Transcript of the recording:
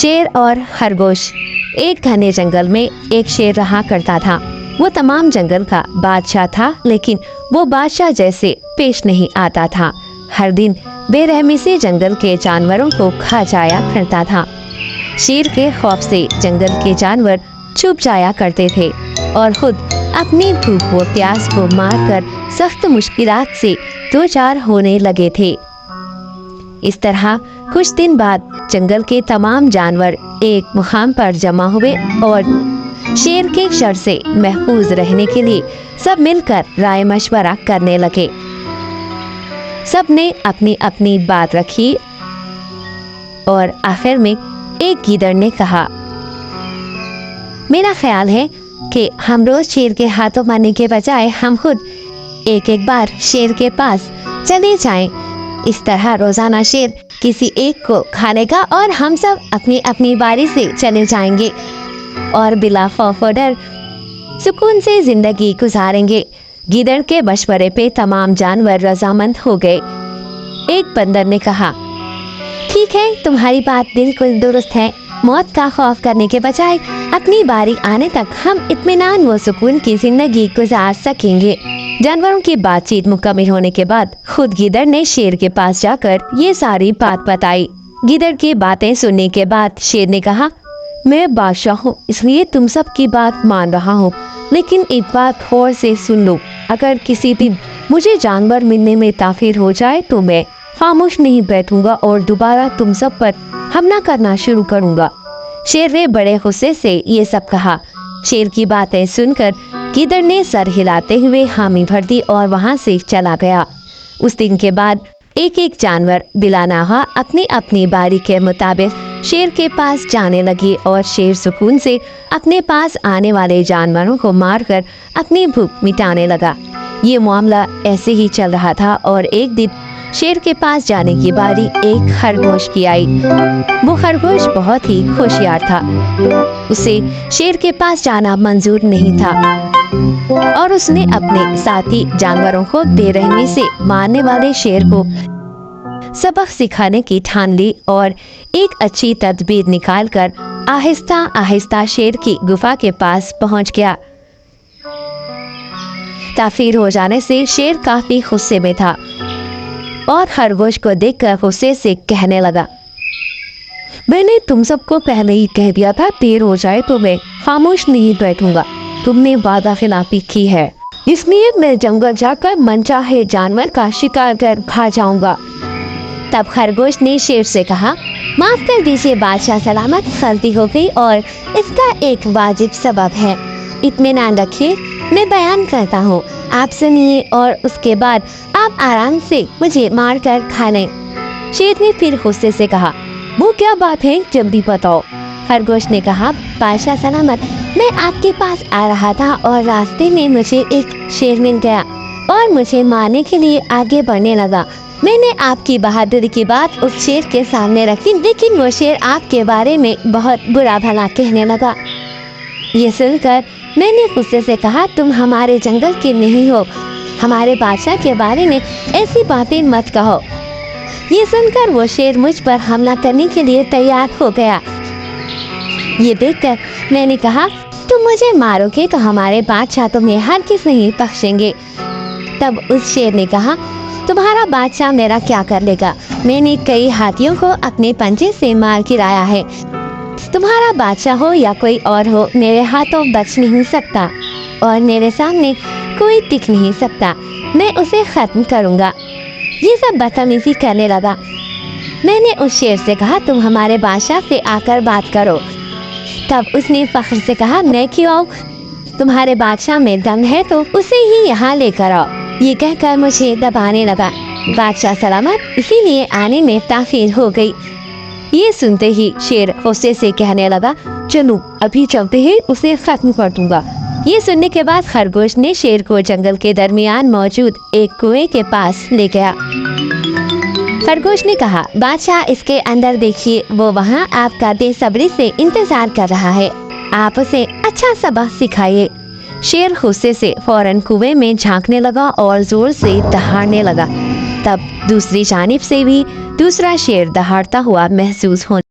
शेर और खरगोश। एक घने जंगल में एक शेर रहा करता था। वो तमाम जंगल का बादशाह था, लेकिन वो बादशाह जैसे पेश नहीं आता था। हर दिन बेरहमी से जंगल के जानवरों को खा जाया करता था। शेर के खौफ से जंगल के जानवर छुप जाया करते थे और खुद अपनी भूख व प्यास को मारकर सख्त मुश्किलात से दो चार होने लगे थे। इस तरह कुछ दिन बाद जंगल के तमाम जानवर एक मुकाम पर जमा हुए और शेर के शर से महफूज रहने के लिए सब मिलकर राय मशवरा करने लगे। सब ने अपनी अपनी बात रखी और आखिर में एक गीदड़ ने कहा, मेरा ख्याल है कि हम रोज शेर के हाथों मरने के बजाय हम खुद एक एक बार शेर के पास चले जाएं। इस तरह रोजाना शेर किसी एक को खा लेगा और हम सब अपनी अपनी बारी से चले जाएंगे और बिला खौफ और डर सुकून से जिंदगी गुजारेंगे। गीदड़ के मशवरे पे तमाम जानवर रजामंद हो गए। एक बंदर ने कहा, ठीक है, तुम्हारी बात बिल्कुल दुरुस्त है। मौत का खौफ करने के बजाय अपनी बारी आने तक हम इत्मीनान व सुकून की जिंदगी गुजार सकेंगे। जानवरों की बातचीत मुकम्मल होने के बाद खुद गीदड़ ने शेर के पास जाकर ये सारी बात बताई। गीदड़ की बातें सुनने के बाद शेर ने कहा, मैं बादशाह हूँ, इसलिए तुम सब की बात मान रहा हूँ, लेकिन एक बात गौर से सुन लो। अगर किसी दिन मुझे जानवर मिलने में ताखिर हो जाए तो मैं खामोश नहीं बैठूंगा और दोबारा तुम सब पर हमला करना शुरू करूंगा। शेर ने बड़े गुस्से से ये सब कहा। शेर की बातें सुनकर गीदड़ ने सर हिलाते हुए हामी भर दी और वहां से चला गया। उस दिन के बाद एक एक जानवर बिलानाहा अपनी अपनी बारी के मुताबिक शेर के पास जाने लगी और शेर सुकून से अपने पास आने वाले जानवरों को मारकर अपनी भूख मिटाने लगा। ये मामला ऐसे ही चल रहा था और एक दिन शेर के पास जाने की बारी एक खरगोश की आई। वो खरगोश बहुत ही होशियार था। उसे शेर के पास जाना मंजूर नहीं था और उसने अपने साथी जानवरों को बेरहमी से मारने वाले शेर को सबक सिखाने की ठान ली और एक अच्छी तदबीर निकालकर आहिस्ता आहिस्ता शेर की गुफा के पास पहुंच गया। ताखीर हो जाने से शेर काफी गुस्से में था और खरगोश को देखकर गुस्से से कहने लगा, मैंने तुम सबको पहले ही कह दिया था, देर हो जाए तो मैं खामोश नहीं बैठूंगा। तुमने वादा खिलाफी की है, इसलिए मैं जंगल जाकर मनचाहे जानवर का शिकार कर खा जाऊंगा। तब खरगोश ने शेर से कहा, माफ कर दीजिए बादशाह, सलामत गलती हो गई और इसका एक वाजिब सबब है। इत्मीनान रखिए, मैं बयान करता हूँ, आप सुनिए और उसके बाद आप आराम से मुझे मार कर खा लें। शेर ने फिर गुस्से से कहा, वो क्या बात है, जल्दी बताओ। खरगोश ने कहा, बादशाह सलामत, मैं आपके पास आ रहा था और रास्ते में मुझे एक शेर मिल गया और मुझे मारने के लिए आगे बढ़ने लगा। मैंने आपकी बहादुरी की बात उस शेर के सामने रखी, लेकिन वो शेर आपके बारे में बहुत बुरा भला कहने लगा। ये सुनकर मैंने गुस्से से कहा, तुम हमारे जंगल के नहीं हो, हमारे बादशाह के बारे में ऐसी बातें मत कहो। ये सुनकर वो शेर मुझ पर हमला करने के लिए तैयार हो गया। ये देखकर मैंने कहा, तुम मुझे मारोगे तो हमारे बादशाह तुम्हें हरगिज़ नहीं बख्शेंगे। तब उस शेर ने कहा, तुम्हारा बादशाह मेरा क्या कर लेगा, मैंने कई हाथियों को अपने पंजे से मार गिराया है। तुम्हारा बादशाह हो या कोई और हो, मेरे हाथों बच नहीं सकता और मेरे सामने कोई टिक नहीं सकता। मैं उसे खत्म करूंगा। ये सब बदतमीजी करने लगा। मैंने उस शेर से कहा, तुम हमारे बादशाह से आकर बात करो। तब उसने फख्र से कहा, मैं क्यों आऊं, तुम्हारे बादशाह में दम है तो उसे ही यहाँ लेकर आओ। ये कहकर मुझे दबाने लगा। बादशाह सलामत, इसीलिए आने में ताखीर हो गई। ये सुनते ही शेर गुस्से से कहने लगा, चलो अभी चलते ही उसे खत्म कर दूंगा। ये सुनने के बाद खरगोश ने शेर को जंगल के दरमियान मौजूद एक कुएं के पास ले गया। खरगोश ने कहा, बादशाह इसके अंदर देखिए, वो वहाँ आपका बेसब्री से इंतजार कर रहा है, आप उसे अच्छा सबक सिखाइए। शेर गुस्से से फौरन कुएं में झांकने लगा और जोर से दहाड़ने लगा। तब दूसरी जानिब से भी दूसरा शेर दहाड़ता हुआ महसूस होने